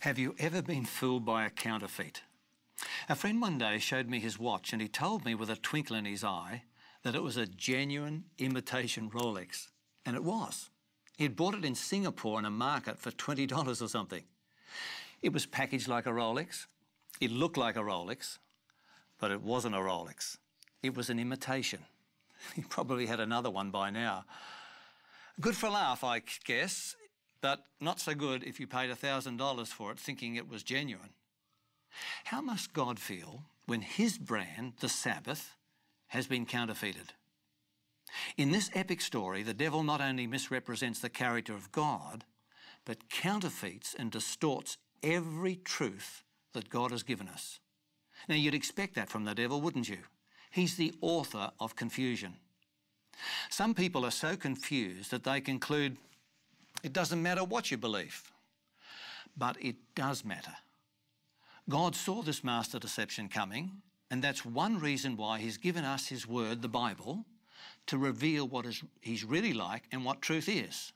Have you ever been fooled by a counterfeit? A friend one day showed me his watch and he told me with a twinkle in his eye that it was a genuine imitation Rolex. And it was. He had bought it in Singapore in a market for $20 or something. It was packaged like a Rolex. It looked like a Rolex, but it wasn't a Rolex. It was an imitation. He probably had another one by now. Good for a laugh, I guess, but not so good if you paid $1,000 for it thinking it was genuine. How must God feel when his brand, the Sabbath, has been counterfeited? In this epic story, the devil not only misrepresents the character of God, but counterfeits and distorts every truth that God has given us. Now, you'd expect that from the devil, wouldn't you? He's the author of confusion. Some people are so confused that they conclude it doesn't matter what you believe. But it does matter. God saw this master deception coming, and that's one reason why he's given us his word, the Bible, to reveal what he's really like and what truth is.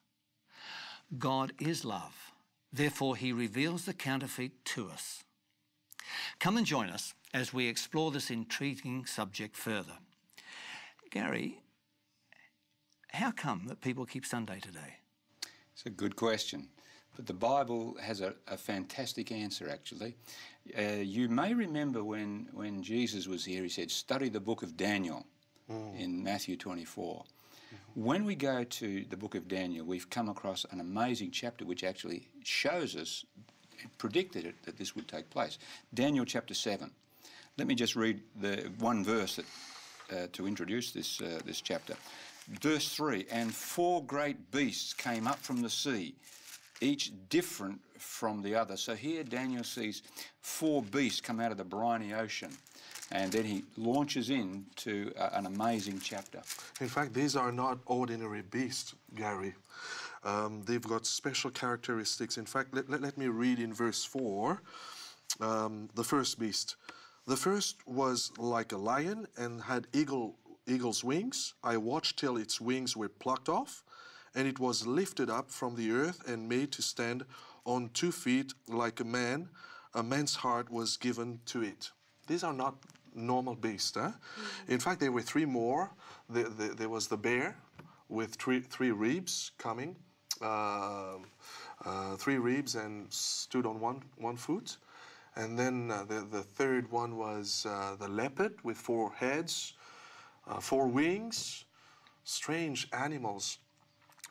God is love. Therefore, he reveals the counterfeit to us. Come and join us as we explore this intriguing subject further. Gary, how come that people keep Sunday today? It's a good question, but the Bible has a fantastic answer, actually. You may remember when Jesus was here, he said, study the book of Daniel in Matthew 24. When we go to the book of Daniel, we've come across an amazing chapter which actually shows us, predicted it, that this would take place. Daniel chapter 7. Let me just read the one verse to introduce this chapter. Verse 3, and 4 great beasts came up from the sea, each different from the other. So here Daniel sees 4 beasts come out of the briny ocean, and then he launches into an amazing chapter. In fact, these are not ordinary beasts, Gary. They've got special characteristics. In fact, let me read in verse 4, the first beast. The first was like a lion and had eagle's wings. I watched till its wings were plucked off, and it was lifted up from the earth and made to stand on 2 feet like a man. A man's heart was given to it. These are not normal beasts. In fact, there were 3 more. There was the bear with three ribs coming, 3 ribs and stood on one foot. And then the third one was the leopard with 4 heads, 4 wings, strange animals.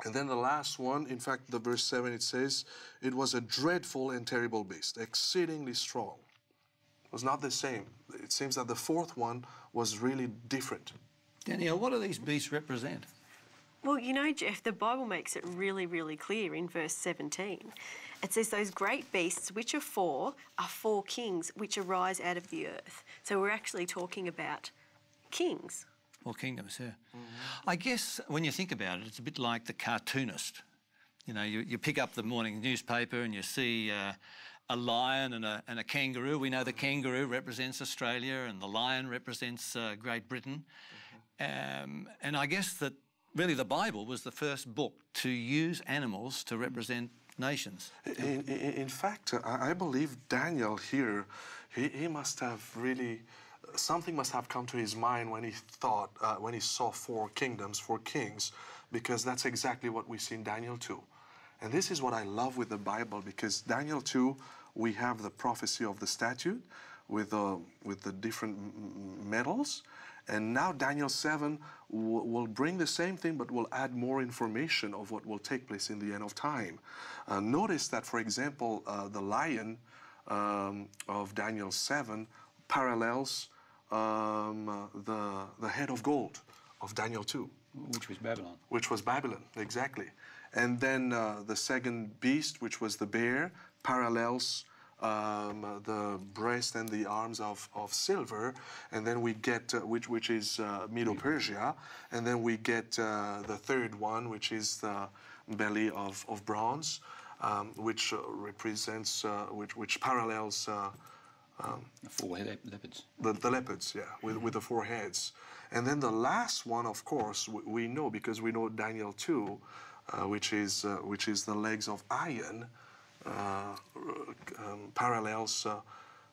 And then the last one, in fact, the verse 7, it says, it was a dreadful and terrible beast, exceedingly strong. It was not the same. It seems that the 4th one was really different. Danielle, what do these beasts represent? Well, you know, Jeff, the Bible makes it really, really clear in verse 17. It says those great beasts, which are 4 kings which arise out of the earth. So we're actually talking about kings. Or kingdoms, yeah. I guess when you think about it, it's a bit like the cartoonist. You know, you pick up the morning newspaper and you see a lion and a kangaroo. We know the kangaroo represents Australia and the lion represents Great Britain. And I guess that really the Bible was the first book to use animals to represent nations. In fact, I believe Daniel here, he must have really... something must have come to his mind when he thought, when he saw 4 kingdoms, 4 kings, because that's exactly what we see in Daniel 2. And this is what I love with the Bible, because Daniel 2, we have the prophecy of the statute with the different metals. And now Daniel 7 will bring the same thing, but will add more information of what will take place in the end of time. Notice that, for example, the lion of Daniel 7 parallels the head of gold of Daniel 2. Which was Babylon. Which was Babylon, exactly. And then the second beast, which was the bear, parallels the breast and the arms of silver. And then we get, which is Medo-Persia. And then we get the third one, which is the belly of bronze, which represents, which parallels... the 4 leopards. The leopards, yeah, with the 4 heads. And then the last one, of course, we know, because we know Daniel 2, which is the legs of iron, parallels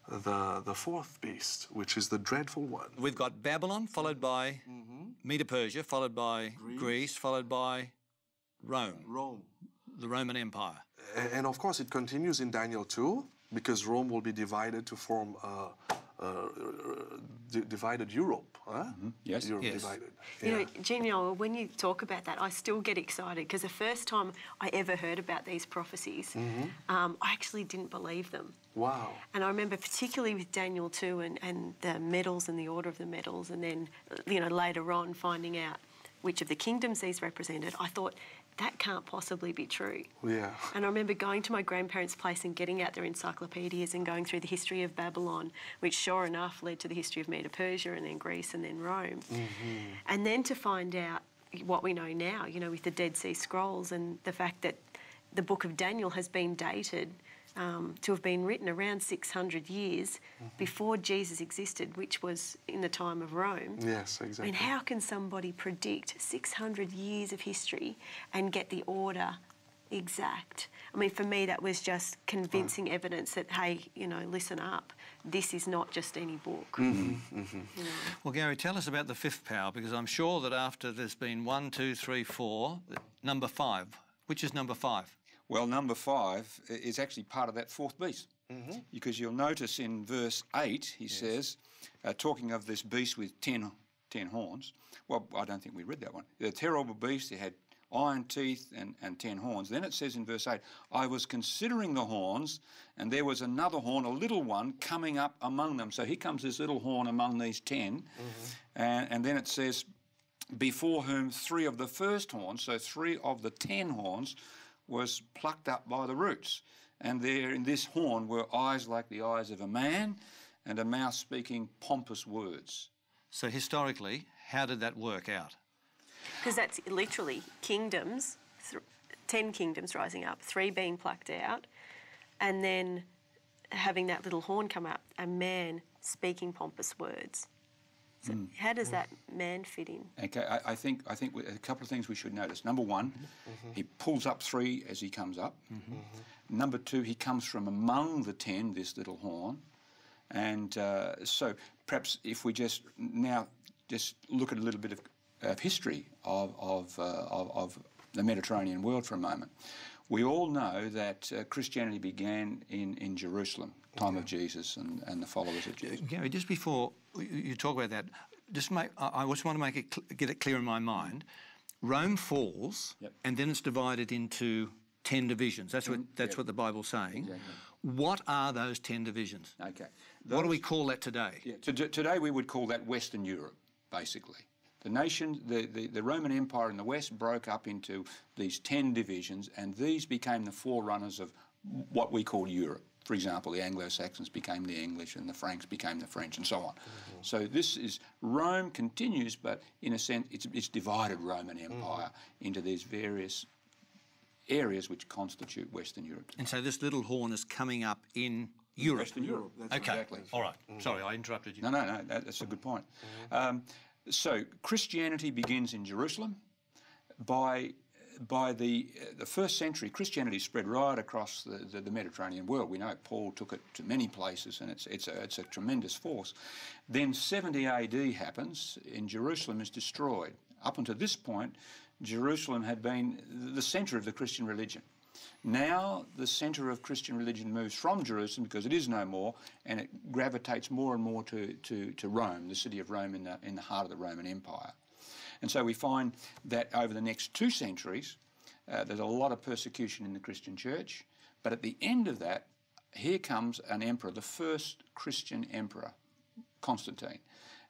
the fourth beast, which is the dreadful one. We've got Babylon, followed by Medo-Persia, followed by Greece, followed by Rome. The Roman Empire. And of course, it continues in Daniel 2, because Rome will be divided to form divided Europe. Huh? Yes. Europe Yes. divided. You know, Genial, when you talk about that, I still get excited because the first time I ever heard about these prophecies, I actually didn't believe them. Wow. And I remember particularly with Daniel 2 and the medals and the order of the medals, and then, you know, later on finding out which of the kingdoms these represented, I thought, that can't possibly be true. Yeah. And I remember going to my grandparents' place and getting out their encyclopedias and going through the history of Babylon, which sure enough led to the history of Medo-Persia and then Greece and then Rome. And then to find out what we know now, you know, with the Dead Sea Scrolls and the fact that the book of Daniel has been dated to have been written around 600 years before Jesus existed, which was in the time of Rome. Yes, exactly. I mean, how can somebody predict 600 years of history and get the order exact? I mean, for me, that was just convincing evidence that, hey, you know, listen up. This is not just any book. You know. Well, Gary, tell us about the fifth power, because I'm sure that after there's been 1, 2, 3, 4, number 5. Which is number 5? Well, number 5 is actually part of that fourth beast, because you'll notice in verse 8, he says, talking of this beast with 10 horns. Well, I don't think we read that one. The terrible beast, it had iron teeth and 10 horns. Then it says in verse 8, I was considering the horns, and there was another horn, a little one, coming up among them. So here comes this little horn among these 10. And then it says, before whom 3 of the first horns, so 3 of the 10 horns, was plucked up by the roots. And there in this horn were eyes like the eyes of a man, and a mouth speaking pompous words. So historically, how did that work out? Because that's literally kingdoms, 10 kingdoms rising up, 3 being plucked out, and then having that little horn come up, a man speaking pompous words. So how does that man fit in? Okay, I think a couple of things we should notice. Number 1, he pulls up 3 as he comes up. Number 2, he comes from among the 10, this little horn. And so perhaps if we just look at a little bit of history of the Mediterranean world for a moment. We all know that Christianity began in Jerusalem, time of Jesus and the followers of Jesus. Gary, just before you talk about that, I just want to get it clear in my mind. Rome falls, and then it's divided into 10 divisions. That's what the Bible's saying. Exactly. What are those 10 divisions? Okay. What do we call that today? Yeah, today we would call that Western Europe, basically. The nation, the Roman Empire in the West broke up into these 10 divisions, and these became the forerunners of what we call Europe. For example, the Anglo-Saxons became the English, and the Franks became the French, and so on. So this is, Rome continues, but in a sense, it's divided Roman Empire into these various areas which constitute Western Europe. And so this little horn is coming up in Europe. Western Europe. Okay, Exactly. all right. Sorry, I interrupted you. No, that's a good point. So Christianity begins in Jerusalem. By the first century, Christianity spread right across the Mediterranean world. We know Paul took it to many places, and it's a tremendous force. Then 70 AD happens, and Jerusalem is destroyed. Up until this point, Jerusalem had been the centre of the Christian religion. Now the centre of Christian religion moves from Jerusalem, because it is no more, and it gravitates more and more to Rome, the city of Rome in the heart of the Roman Empire. And so we find that over the next 2 centuries, there's a lot of persecution in the Christian church. But at the end of that, here comes an emperor, the first Christian emperor, Constantine.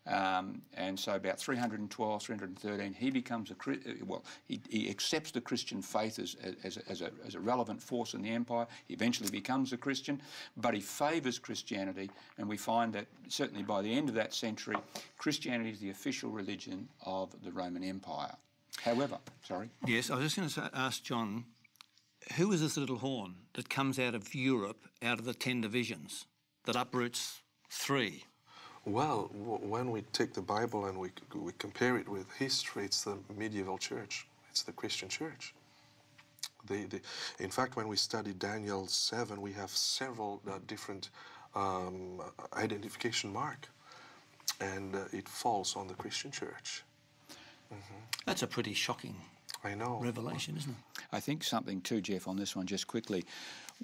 And so about 312, 313, he becomes he accepts the Christian faith as a relevant force in the empire. He eventually becomes a Christian, but he favours Christianity, and we find that certainly by the end of that century, Christianity is the official religion of the Roman Empire. However, sorry? Yes, I was just going to ask John, who is this little horn that comes out of Europe, out of the 10 divisions, that uproots 3? Well, when we take the Bible and we compare it with history, it's the medieval church. It's the Christian church. In fact, when we study Daniel 7, we have several different identification mark, and it falls on the Christian church. That's a pretty shocking revelation, isn't it? I think something too, Jeff, on this one, just quickly.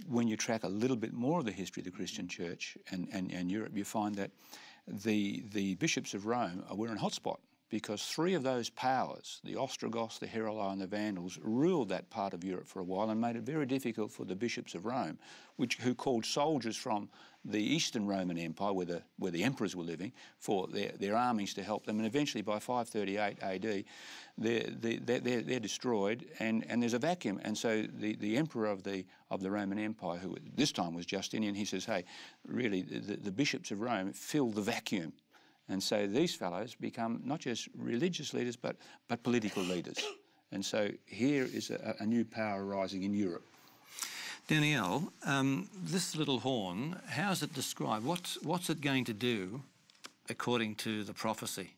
When you track a little bit more of the history of the Christian church and Europe, you find that the bishops of Rome were in a hotspot, because three of those powers, the Ostrogoths, the Heruli and the Vandals, ruled that part of Europe for a while and made it very difficult for the bishops of Rome, who called soldiers from the Eastern Roman Empire, where the emperors were living, for their armies to help them. And eventually, by 538 AD, they're destroyed, and there's a vacuum. And so the emperor of the Roman Empire, who at this time was Justinian, he says, hey, really, the bishops of Rome fill the vacuum. And so these fellows become not just religious leaders, but political leaders. And so here is a new power rising in Europe. Danielle, this little horn, how's it described? What's it going to do according to the prophecy?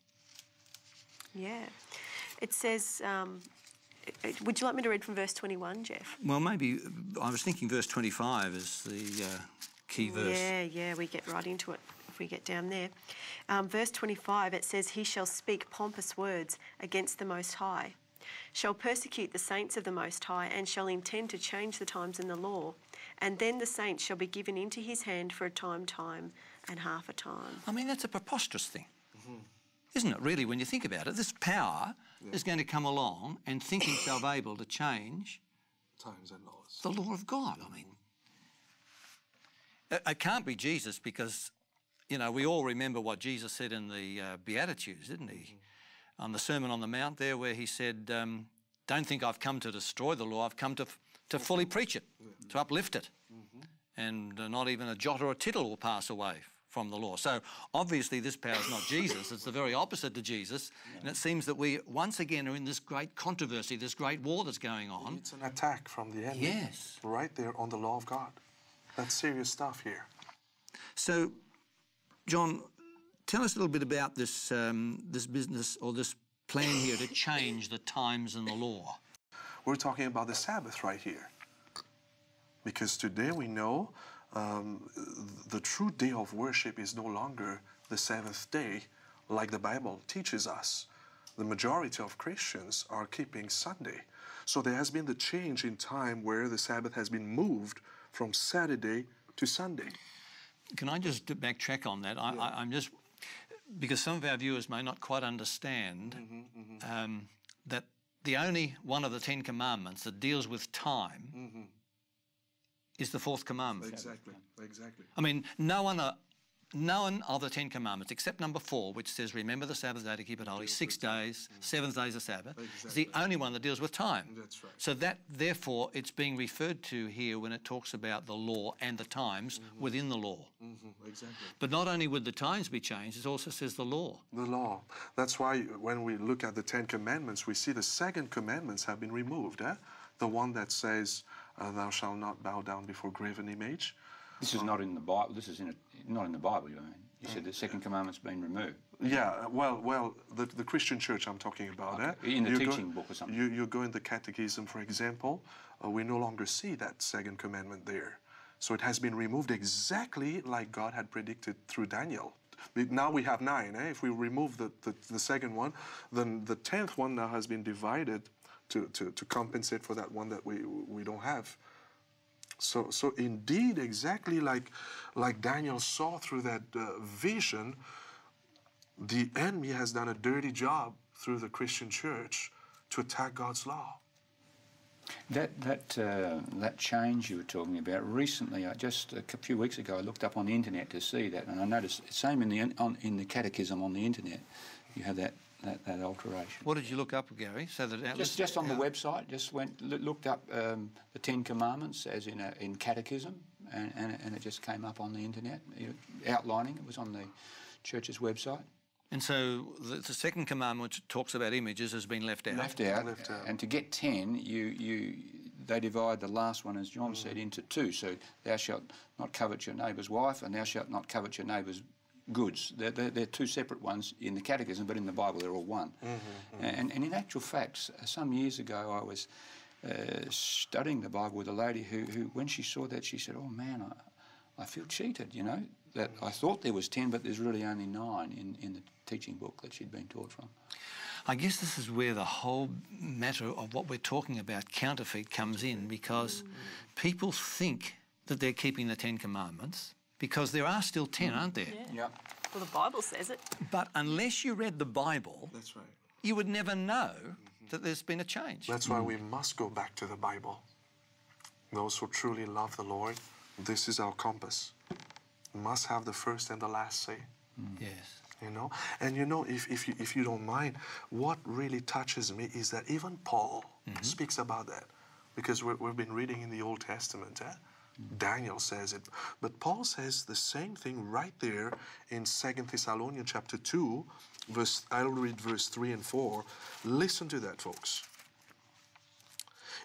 Yeah. It says, would you like me to read from verse 21, Jeff? Well, maybe, I was thinking verse 25 is the key verse. Yeah, we get right into it if we get down there. Verse 25, it says, he shall speak pompous words against the Most High, shall persecute the saints of the Most High, and shall intend to change the times in the law. And then the saints shall be given into his hand for a time, and half a time. I mean, that's a preposterous thing, isn't it, really, when you think about it? This power is going to come along and think himself able to change times and laws. The law of God. I mean, it can't be Jesus, because, you know, we all remember what Jesus said in the Beatitudes, didn't he? On the Sermon on the Mount there, where he said, don't think I've come to destroy the law, I've come to fully preach it, to uplift it. And not even a jot or a tittle will pass away from the law. So obviously this power is not Jesus, it's the very opposite to Jesus. And it seems that we once again are in this great controversy, this great war that's going on. It's an attack from the enemy. Yes. Right there on the law of God. That's serious stuff here. So, John, tell us a little bit about this, this business, or this plan here to change the times and the law. We're talking about the Sabbath right here. Because today we know the true day of worship is no longer the seventh day like the Bible teaches us. The majority of Christians are keeping Sunday. So there has been the change in time where the Sabbath has been moved from Saturday to Sunday. Can I just backtrack on that? I'm just, because some of our viewers may not quite understand that the only one of the 10 Commandments that deals with time is the fourth commandment. Exactly. I mean, no one of the 10 Commandments, except number 4, which says, remember the Sabbath day to keep it holy, 6 days, 7th day is a Sabbath, is the only one that deals with time. That's right. So that, therefore, it's being referred to here when it talks about the law and the times within the law. Exactly. But not only would the times be changed, it also says the law. The law. That's why when we look at the 10 Commandments, we see the second commandments have been removed. The one that says, thou shalt not bow down before graven image. This is not in the Bible. This is not in the Bible, you mean? You said the second commandment's been removed. Yeah, well, the Christian church I'm talking about. Okay. In the teaching book or something. You go in the Catechism, for example, we no longer see that second commandment there. So it has been removed exactly like God had predicted through Daniel. Now we have 9. If we remove the second one, then the 10th one now has been divided to compensate for that one that we don't have. So indeed, exactly like Daniel saw through that vision, the enemy has done a dirty job through the Christian church to attack God's law. That change you were talking about recently, just a few weeks ago, I looked up on the internet to see that, and I noticed same in the Catechism on the internet, you have that alteration. What did you look up, Gary? So that just on the website, just looked up the 10 Commandments as in Catechism, and it just came up on the internet, outlining. It was on the church's website. And so the second commandment, which talks about images, has been left out. Left out. And to get 10, they divide the last one, as John said, into 2. So thou shalt not covet your neighbour's wife, and thou shalt not covet your neighbour's goods. They're 2 separate ones in the Catechism, but in the Bible they're all one. And in actual fact, some years ago I was studying the Bible with a lady who, when she saw that, she said, "Oh man, I feel cheated, you know, that I thought there was 10, but there's really only 9 in the teaching book that she'd been taught from." I guess this is where the whole matter of what we're talking about, counterfeit, comes in, because people think that they're keeping the 10 Commandments, because there are still 10, aren't there? Yeah. Well, the Bible says it. But unless you read the Bible, That's right. you would never know that there's been a change. That's why we must go back to the Bible. Those who truly love the Lord, this is our compass. We must have the first and the last say. Yes. You know, and you know, if you don't mind, what really touches me is that even Paul speaks about that, because we've been reading in the Old Testament. Daniel says it, but Paul says the same thing right there in 2 Thessalonians chapter 2, I'll read verse 3 and 4. Listen to that, folks.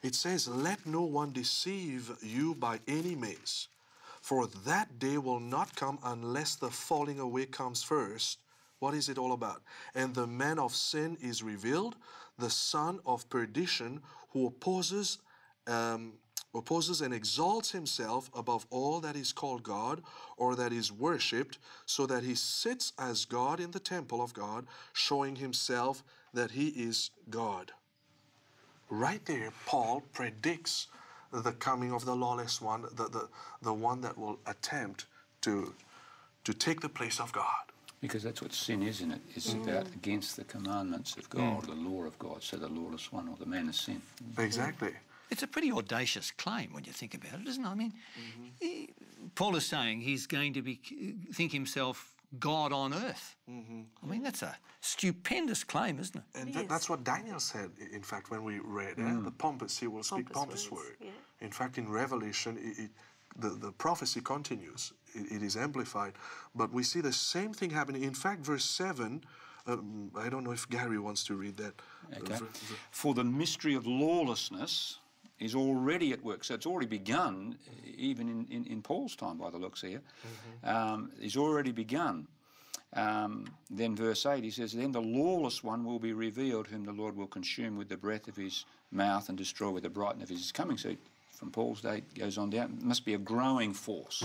It says, "Let no one deceive you by any means, for that day will not come unless the falling away comes first." What is it all about? "And the man of sin is revealed, the son of perdition, who opposes and exalts himself above all that is called God or that is worshipped, so that he sits as God in the temple of God, showing himself that he is God." Right there, Paul predicts the coming of the lawless one, the one that will attempt to take the place of God. Because that's what sin is, isn't it? It's about against the commandments of God, the law of God. So the lawless one, or the man of sin. Exactly. It's a pretty audacious claim when you think about it, isn't it? I mean, Paul is saying he's going to think himself God on earth. I mean, that's a stupendous claim, isn't it? And that's what Daniel said, in fact, when we read, the pompous, he will speak pompous word. Yeah. In fact, in Revelation, the prophecy continues. It is amplified. But we see the same thing happening. In fact, verse 7, I don't know if Gary wants to read that. Okay. "For the mystery of lawlessness is already at work." So it's already begun, even in Paul's time, by the looks here. It's already begun. Then verse 8, he says, "Then the lawless one will be revealed, whom the Lord will consume with the breath of his mouth and destroy with the brightness of his coming." So from Paul's day, it goes on down. It must be a growing force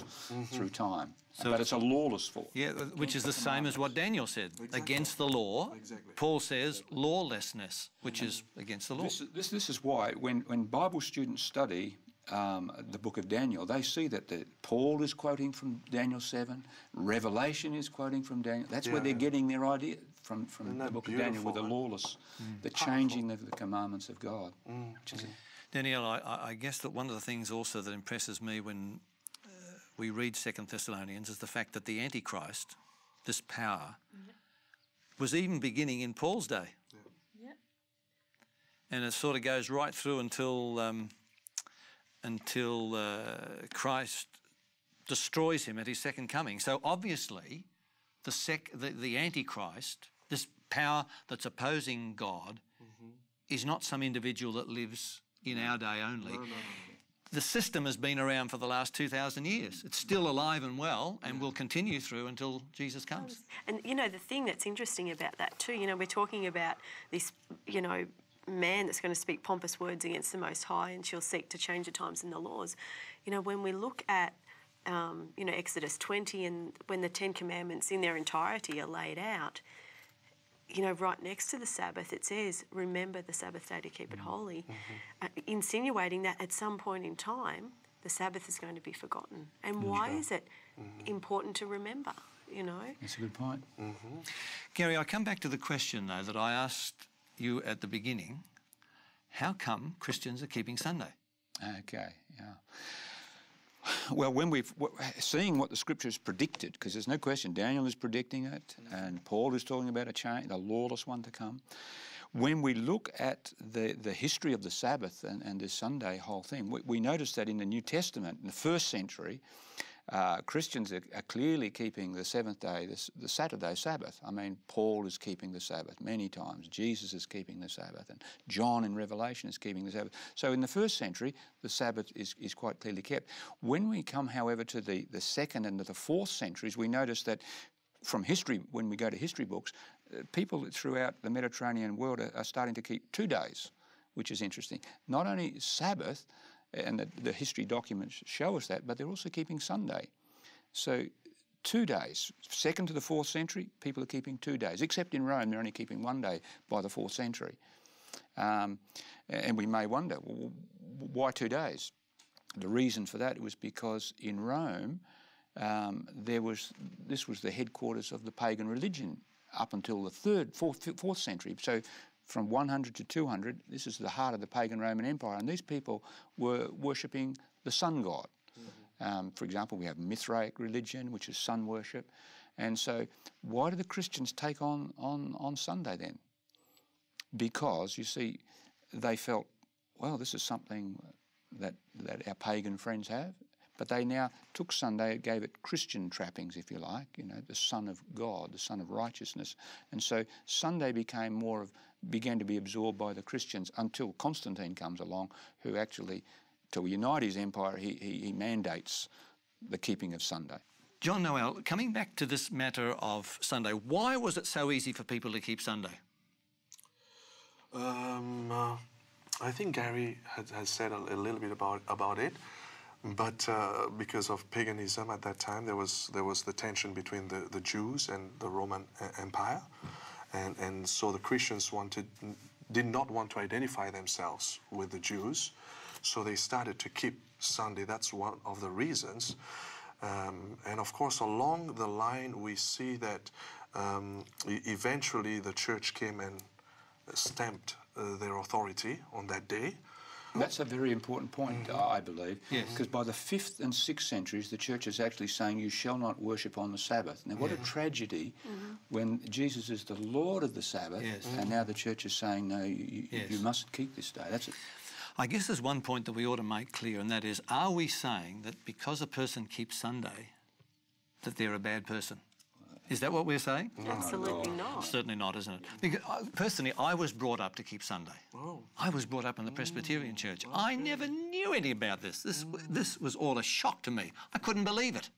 through time. But it's a lawless force. Yeah, which is the same as what Daniel said. Against the law. Exactly. Paul says lawlessness, which is against the law. This is why when Bible students study the book of Daniel, they see that Paul is quoting from Daniel 7, Revelation is quoting from Daniel. That's where they're getting their idea from the book of Daniel, with the lawless, the changing of the commandments of God. Which is Danielle, I guess that one of the things also that impresses me when we read 2 Thessalonians is the fact that the Antichrist, this power, was even beginning in Paul's day. And it sort of goes right through until Christ destroys him at his second coming. So obviously the Antichrist, this power that's opposing God, is not some individual that lives in our day only. No. The system has been around for the last 2,000 years. It's still alive and well and will continue through until Jesus comes. And, you know, the thing that's interesting about that too, you know, we're talking about this, you know, man that's going to speak pompous words against the Most High, and she'll seek to change the times and the laws. You know, when we look at, you know, Exodus 20, and when the 10 Commandments in their entirety are laid out, you know, right next to the Sabbath, it says, "Remember the Sabbath day to keep it holy," insinuating that at some point in time, the Sabbath is going to be forgotten. And why is it important to remember, you know? That's a good point. Gary, I come back to the question, though, that I asked you at the beginning. How come Christians are keeping Sunday? Okay, yeah. Well, when seeing what the Scriptures predicted, because there's no question Daniel is predicting it, and Paul is talking about a change, a lawless one to come. When we look at the history of the Sabbath and the Sunday whole thing, we notice that in the New Testament, in the first century, Christians are clearly keeping the seventh day, the Saturday Sabbath. I mean, Paul is keeping the Sabbath many times. Jesus is keeping the Sabbath. And John in Revelation is keeping the Sabbath. So in the first century, the Sabbath is quite clearly kept. When we come, however, to the second and the fourth centuries, we notice that from history, when we go to history books, people throughout the Mediterranean world are starting to keep 2 days. which is interesting. Not only Sabbath, and the history documents show us that, but they're also keeping Sunday. So 2 days, 2nd to the 4th century, people are keeping 2 days, except in Rome, they're only keeping 1 day by the 4th century. And we may wonder, well, why 2 days? The reason for that was because in Rome, this was the headquarters of the pagan religion up until the 4th century. So from 100 to 200, this is the heart of the pagan Roman Empire, and these people were worshipping the sun god. For example, we have Mithraic religion, which is sun worship. And so why do the Christians take on Sunday then? Because, you see, they felt, well, this is something that our pagan friends have, but they now took Sunday, gave it Christian trappings, if you like, you know, the Son of God, the Son of Righteousness. And so Sunday began to be absorbed by the Christians until Constantine comes along, who actually, to unite his empire, he mandates the keeping of Sunday. John Noel, coming back to this matter of Sunday, why was it so easy for people to keep Sunday? I think Gary has said a little bit about it, but because of paganism at that time, there was the tension between the Jews and the Roman Empire, and so the Christians did not want to identify themselves with the Jews, so they started to keep Sunday. That's one of the reasons, and of course along the line we see that eventually the church came and stamped their authority on that day. That's a very important point, I believe, because by the 5th and 6th centuries, the church is actually saying you shall not worship on the Sabbath. Now, what a tragedy when Jesus is the Lord of the Sabbath, and now the church is saying, no, you mustn't keep this day. That's it. I guess there's one point that we ought to make clear, and that is, are we saying that because a person keeps Sunday, that they're a bad person? Is that what we're saying? Absolutely not. Certainly not, isn't it? Because personally, I was brought up to keep Sunday. Oh. I was brought up in the Presbyterian Church. I never knew anything about this. This was all a shock to me. I couldn't believe it.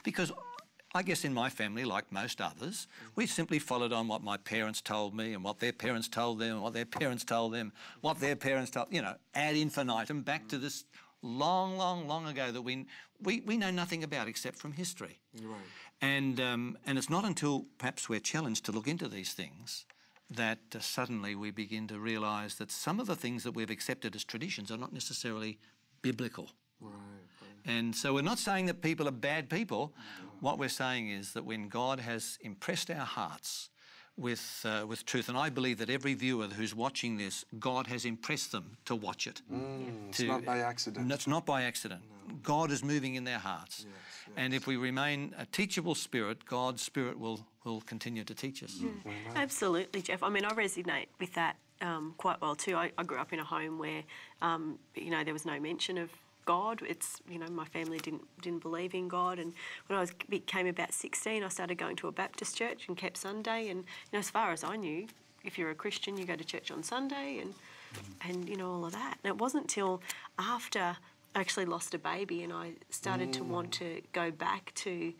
Because I guess in my family, like most others, we simply followed on what my parents told me and what their parents told them and what their parents told them, what their parents told, you know, ad infinitum, back to this long, long, long ago that we know nothing about except from history. Right. And it's not until perhaps we're challenged to look into these things that suddenly we begin to realise that some of the things that we've accepted as traditions are not necessarily biblical. Right. And so we're not saying that people are bad people. What we're saying is that when God has impressed our hearts with truth, and I believe that every viewer who's watching this, God has impressed them to watch it. It's not by accident. It's not by accident. No. God is moving in their hearts. Yes. And if we remain a teachable spirit, God's Spirit will continue to teach us. Absolutely, Jeff. I mean, I resonate with that quite well too. I grew up in a home where, you know, there was no mention of God. It's, you know, my family didn't believe in God, and when I became about 16, I started going to a Baptist church and kept Sunday. And you know, as far as I knew, if you're a Christian, you go to church on Sunday, and you know, all of that. And it wasn't till after I actually lost a baby and I started to want to go back to,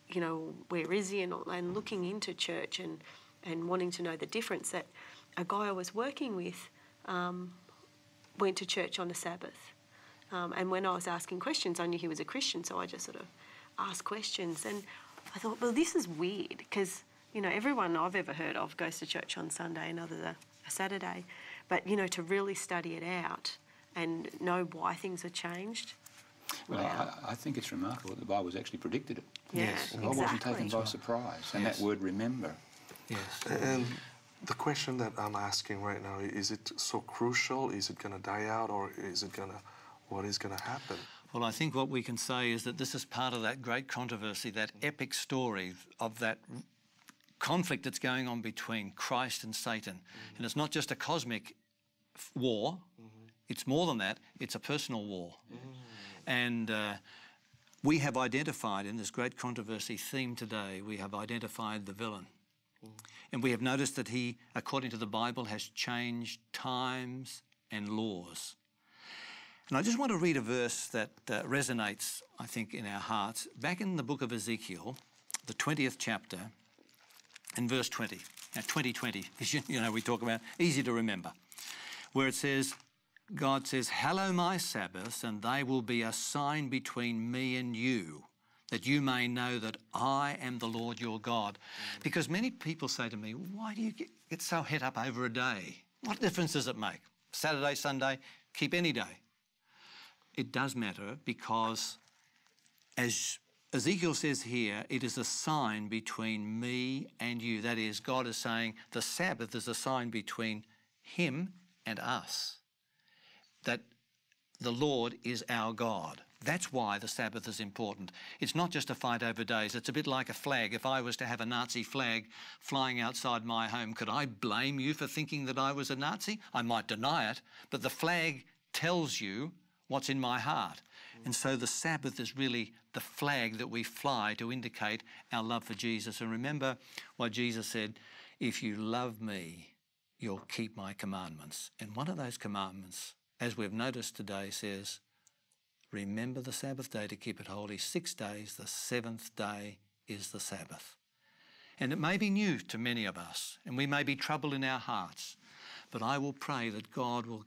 you know, where is he, and looking into church and wanting to know the difference, that a guy I was working with went to church on a Sabbath. And when I was asking questions, I knew he was a Christian, so I just sort of asked questions. And I thought, well, this is weird, because, you know, everyone I've ever heard of goes to church on Sunday and others a Saturday. But, you know, to really study it out and know why things have changed. Well, wow. I think it's remarkable that the Bible's actually predicted it. Yeah, yes. I wasn't taken by surprise. And that word, remember. Yes. And the question that I'm asking right now, is it so crucial? Is it going to die out, or is it going to... What is going to happen? Well, I think what we can say is that this is part of that great controversy, that epic story of that conflict that's going on between Christ and Satan. And it's not just a cosmic war, it's more than that, it's a personal war. And we have identified in this great controversy theme today, we have identified the villain. And we have noticed that he, according to the Bible, has changed times and laws. And I just want to read a verse that resonates, I think, in our hearts. Back in the book of Ezekiel, the 20th chapter, in verse 20. Now, 2020, you know, we talk about, easy to remember. where it says, God says, "Hallow my Sabbaths, and they will be a sign between me and you, that you may know that I am the Lord your God." Because many people say to me, why do you get so het up over a day? What difference does it make? Saturday, Sunday, keep any day. It does matter, because as Ezekiel says here, it is a sign between me and you. That is, God is saying the Sabbath is a sign between him and us, that the Lord is our God. That's why the Sabbath is important. It's not just a fight over days. It's a bit like a flag. If I was to have a Nazi flag flying outside my home, could I blame you for thinking that I was a Nazi? I might deny it, but the flag tells you what's in my heart. And so the Sabbath is really the flag that we fly to indicate our love for Jesus. And remember what Jesus said, "If you love me, you'll keep my commandments." And one of those commandments, as we've noticed today, says, remember the Sabbath day to keep it holy. 6 days, the seventh day is the Sabbath. And it may be new to many of us, and we may be troubled in our hearts, but I will pray that God will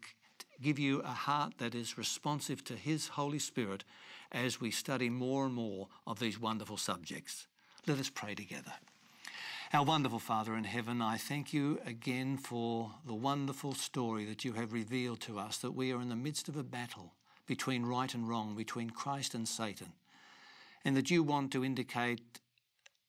give you a heart that is responsive to his Holy Spirit as we study more and more of these wonderful subjects. Let us pray together. Our wonderful Father in heaven, I thank you again for the wonderful story that you have revealed to us, that we are in the midst of a battle between right and wrong, between Christ and Satan, and that you want to indicate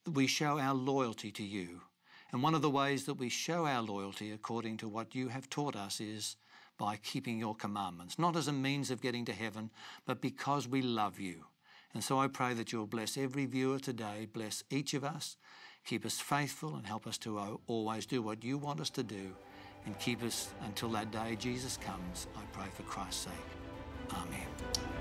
that we show our loyalty to you. And one of the ways that we show our loyalty, according to what you have taught us, is by keeping your commandments, not as a means of getting to heaven, but because we love you. And so I pray that you'll bless every viewer today, bless each of us, keep us faithful and help us to always do what you want us to do, and keep us until that day Jesus comes, I pray for Christ's sake. Amen.